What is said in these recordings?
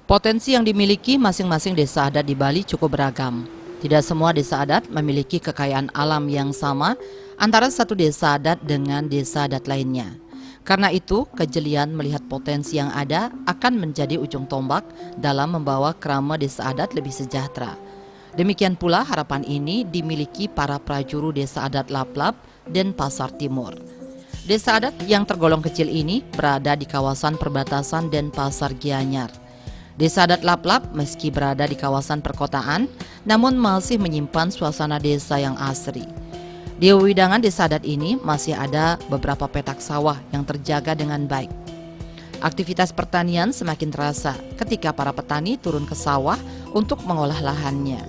Potensi yang dimiliki masing-masing desa adat di Bali cukup beragam. Tidak semua desa adat memiliki kekayaan alam yang sama antara satu desa adat dengan desa adat lainnya. Karena itu, kejelian melihat potensi yang ada akan menjadi ujung tombak dalam membawa kerama desa adat lebih sejahtera. Demikian pula harapan ini dimiliki para prajuru desa adat Laplap dan Pasar Timur. Desa adat yang tergolong kecil ini berada di kawasan perbatasan dan Pasar Gianyar. Desa adat Laplap meski berada di kawasan perkotaan, namun masih menyimpan suasana desa yang asri. Di wewidangan desa adat ini masih ada beberapa petak sawah yang terjaga dengan baik. Aktivitas pertanian semakin terasa ketika para petani turun ke sawah untuk mengolah lahannya.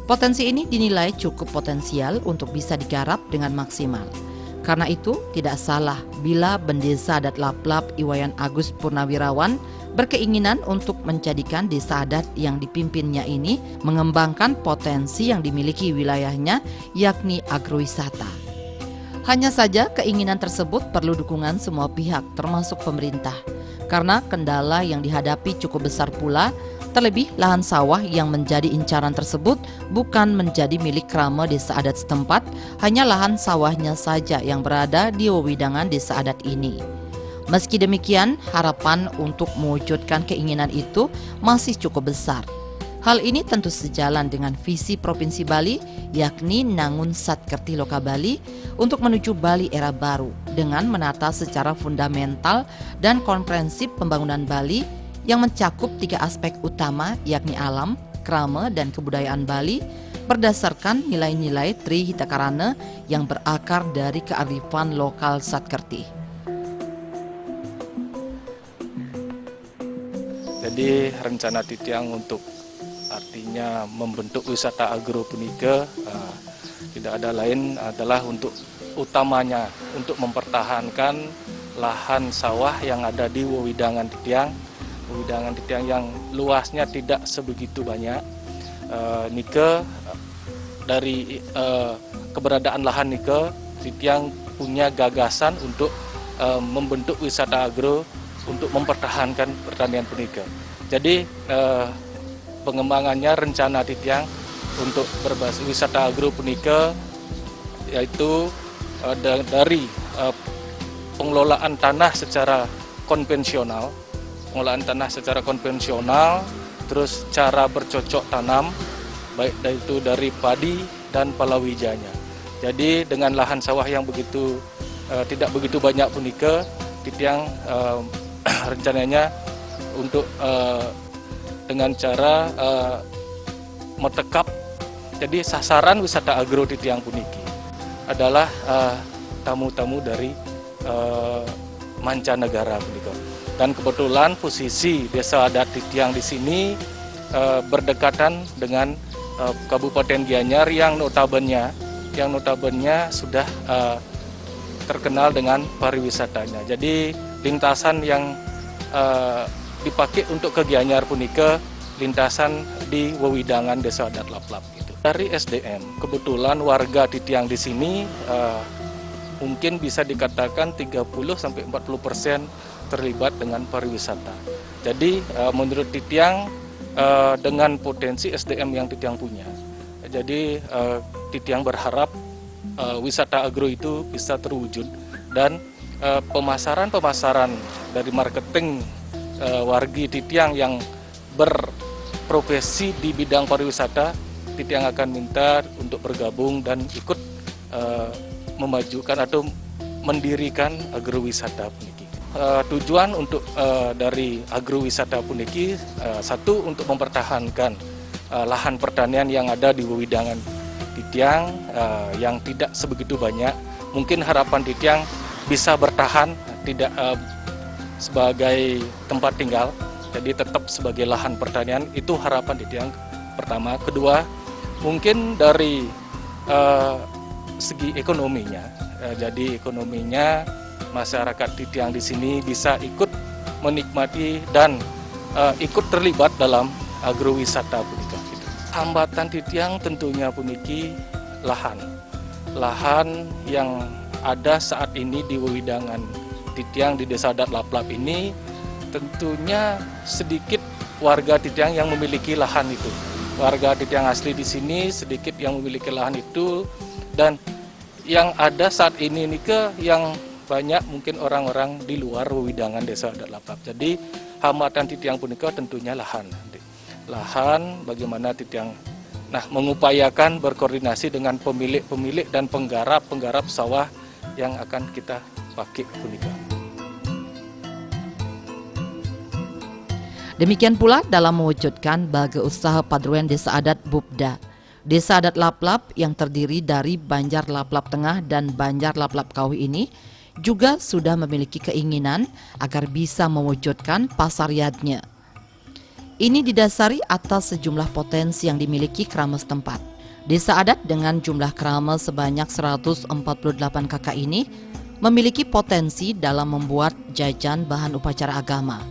Potensi ini dinilai cukup potensial untuk bisa digarap dengan maksimal. Karena itu, tidak salah bila Bendesa Adat Laplap Iwayan Agus Purnawirawan berkeinginan untuk menjadikan desa adat yang dipimpinnya ini mengembangkan potensi yang dimiliki wilayahnya, yakni agrowisata. Hanya saja keinginan tersebut perlu dukungan semua pihak termasuk pemerintah, karena kendala yang dihadapi cukup besar pula, terlebih lahan sawah yang menjadi incaran tersebut bukan menjadi milik krama desa adat setempat, hanya lahan sawahnya saja yang berada di wewidangan desa adat ini. Meski demikian, harapan untuk mewujudkan keinginan itu masih cukup besar. Hal ini tentu sejalan dengan visi Provinsi Bali, yakni Nangun Satkerti Loka Bali, untuk menuju Bali era baru dengan menata secara fundamental dan komprehensif pembangunan Bali yang mencakup 3 aspek utama, yakni alam, krama, dan kebudayaan Bali berdasarkan nilai-nilai Tri Hitakarana yang berakar dari kearifan lokal Satkerti. Jadi rencana Titiang untuk artinya membentuk wisata agropunika tidak ada lain adalah untuk utamanya untuk mempertahankan lahan sawah yang ada di wewidangan Titiang. Wewidangan Titiang yang luasnya tidak sebegitu banyak. Nike dari keberadaan lahan Nike, Titiang punya gagasan untuk membentuk wisata agro untuk mempertahankan pertanian punika. Jadi pengembangannya rencana Titiang untuk berbasis wisata agro punika yaitu dari pengelolaan tanah secara konvensional, terus cara bercocok tanam, baik itu dari padi dan palawijanya. Jadi dengan lahan sawah yang tidak begitu banyak punika, Titiang rencananya untuk dengan cara metekap. Jadi sasaran wisata agro Titiang puniki adalah tamu-tamu dari mancanegara punika. Dan kebetulan posisi desa adat Titiang di sini berdekatan dengan Kabupaten Gianyar yang notabene sudah terkenal dengan pariwisatanya. Jadi lintasan yang dipakai untuk ke Gianyar punika lintasan di wewidangan desa adat Laplap itu. Dari SDM, kebetulan warga Titiang di sini mungkin bisa dikatakan 30-40% terlibat dengan pariwisata. Jadi menurut Titiang dengan potensi SDM yang Titiang punya, jadi Titiang berharap wisata agro itu bisa terwujud dan pemasaran dari marketing wargi Titiang yang berprofesi di bidang pariwisata, Titiang akan minta untuk bergabung dan ikut memajukan atau mendirikan agrowisata puniki. Tujuan untuk dari agrowisata puniki satu, untuk mempertahankan lahan pertanian yang ada di wewidangan Titiang yang tidak sebegitu banyak. Mungkin harapan Titiang bisa bertahan tidak sebagai tempat tinggal, jadi tetap sebagai lahan pertanian. Itu harapan Titiang pertama. Kedua, mungkin dari segi ekonominya, jadi ekonominya masyarakat Titiang di sini bisa ikut menikmati dan ikut terlibat dalam agrowisata punika. Hambatan Titiang tentunya puniki lahan yang ada saat ini di wewidangan Titiang di desa adat Laplap ini tentunya sedikit warga Titiang yang memiliki lahan itu. Warga Titiang asli di sini sedikit yang memiliki lahan itu, dan yang ada saat ini yang banyak mungkin orang-orang di luar wewidangan Desa Adat Laplap. Jadi hambatan Titiang punika tentunya lahan. Lahan bagaimana Titiang mengupayakan berkoordinasi dengan pemilik-pemilik dan penggarap sawah yang akan kita pakai punika. Demikian pula dalam mewujudkan baga usaha Padroen Desa Adat Bubda. Desa Adat Laplap yang terdiri dari Banjar Laplap Tengah dan Banjar Laplap Kawi ini juga sudah memiliki keinginan agar bisa mewujudkan pasariadnya. Ini didasari atas sejumlah potensi yang dimiliki krama setempat. Desa adat dengan jumlah krama sebanyak 148 kakak ini memiliki potensi dalam membuat jajan bahan upacara agama.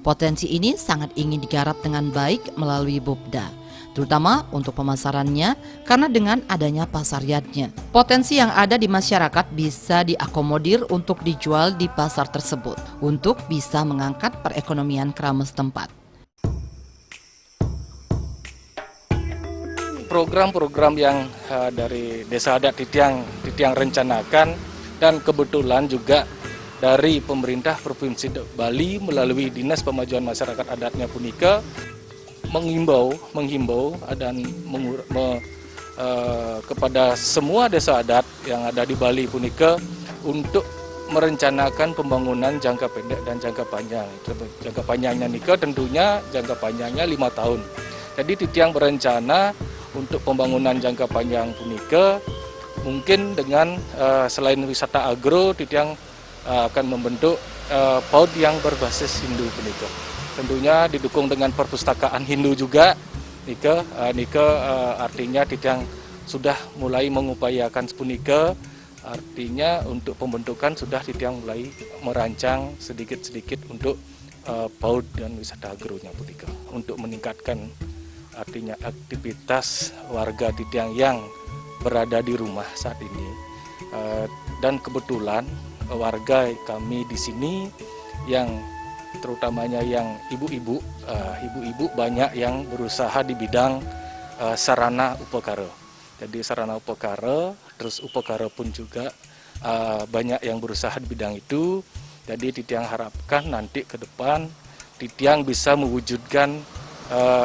Potensi ini sangat ingin digarap dengan baik melalui Bubda, terutama untuk pemasarannya karena dengan adanya pasariadnya. Potensi yang ada di masyarakat bisa diakomodir untuk dijual di pasar tersebut untuk bisa mengangkat perekonomian krama setempat. Program-program yang dari Desa Adat Titiang rencanakan, dan kebetulan juga dari pemerintah Provinsi Bali melalui Dinas Pemajuan Masyarakat Adatnya punika menghimbau dan kepada semua desa adat yang ada di Bali punika untuk merencanakan pembangunan jangka pendek dan jangka panjang. Jangka panjangnya tentunya jangka panjangnya 5 tahun. Jadi Titiang berencana untuk pembangunan jangka panjang punika mungkin dengan selain wisata agro, Titiang akan membentuk PAUD yang berbasis Hindu punika. Tentunya didukung dengan perpustakaan Hindu juga. Artinya Titiang sudah mulai mengupayakan sepunika. Artinya untuk pembentukan sudah Titiang mulai merancang sedikit-sedikit untuk PAUD dan wisata agronya punika untuk meningkatkan artinya aktivitas warga Titiang yang berada di rumah saat ini. Dan kebetulan warga kami di sini yang terutamanya yang ibu-ibu banyak yang berusaha di bidang sarana upakara. Jadi sarana upakara, terus upakara pun juga banyak yang berusaha di bidang itu. Jadi Titiang harapkan nanti ke depan Titiang bisa mewujudkan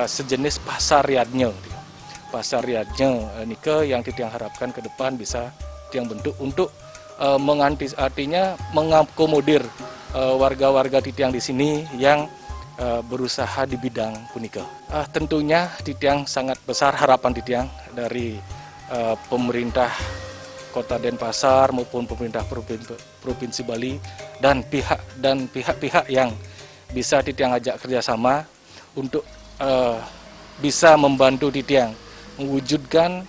sejenis pasariadnya yang Titiang harapkan ke depan bisa Titiang bentuk untuk mengakomodir warga-warga Titiang di sini yang berusaha di bidang punika. Tentunya Titiang sangat besar harapan Titiang dari pemerintah Kota Denpasar maupun pemerintah Provinsi Bali dan pihak-pihak yang bisa Titiang ajak kerjasama untuk bisa membantu Titiang mewujudkan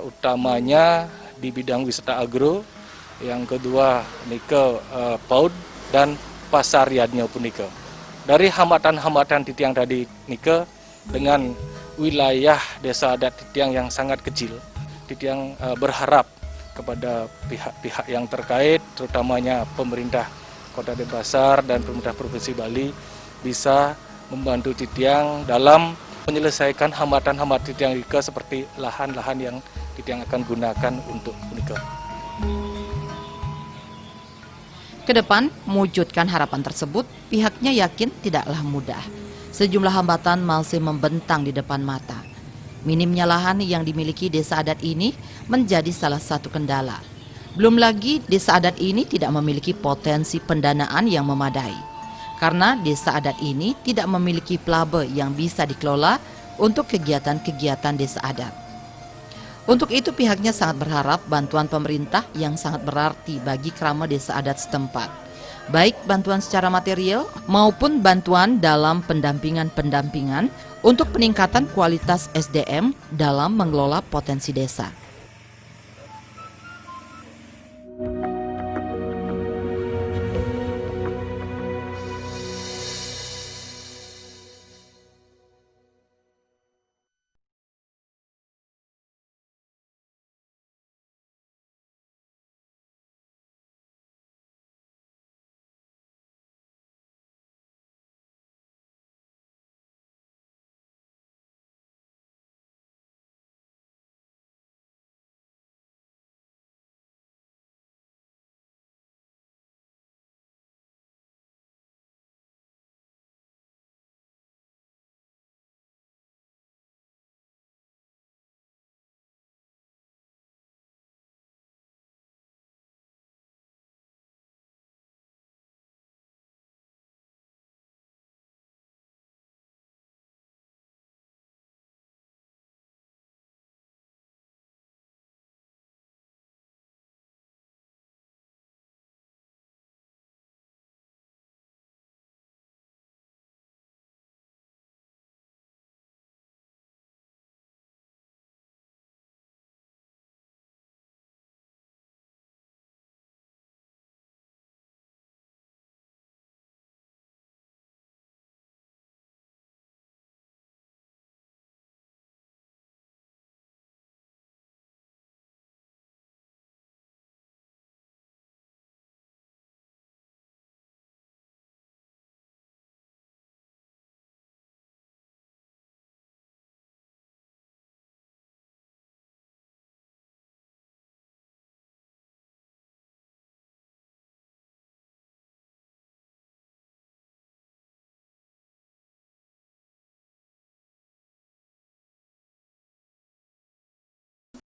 utamanya di bidang wisata agro, yang kedua PAUD dan pasariadnya punika. Dari hambatan-hambatan Titiang tadi dengan wilayah Desa Adat Titiang yang sangat kecil, Titiang berharap kepada pihak-pihak yang terkait, terutamanya pemerintah Kota Denpasar dan pemerintah Provinsi Bali bisa membantu Titiang dalam menyelesaikan hambatan-hambatan Titiang seperti lahan-lahan yang Titiang akan gunakan untuk punika. Kedepan, mewujudkan harapan tersebut, pihaknya yakin tidaklah mudah. Sejumlah hambatan masih membentang di depan mata. Minimnya lahan yang dimiliki desa adat ini menjadi salah satu kendala. Belum lagi desa adat ini tidak memiliki potensi pendanaan yang memadai. Karena desa adat ini tidak memiliki plabe yang bisa dikelola untuk kegiatan-kegiatan desa adat. Untuk itu pihaknya sangat berharap bantuan pemerintah yang sangat berarti bagi krama desa adat setempat. Baik bantuan secara material maupun bantuan dalam pendampingan untuk peningkatan kualitas SDM dalam mengelola potensi desa.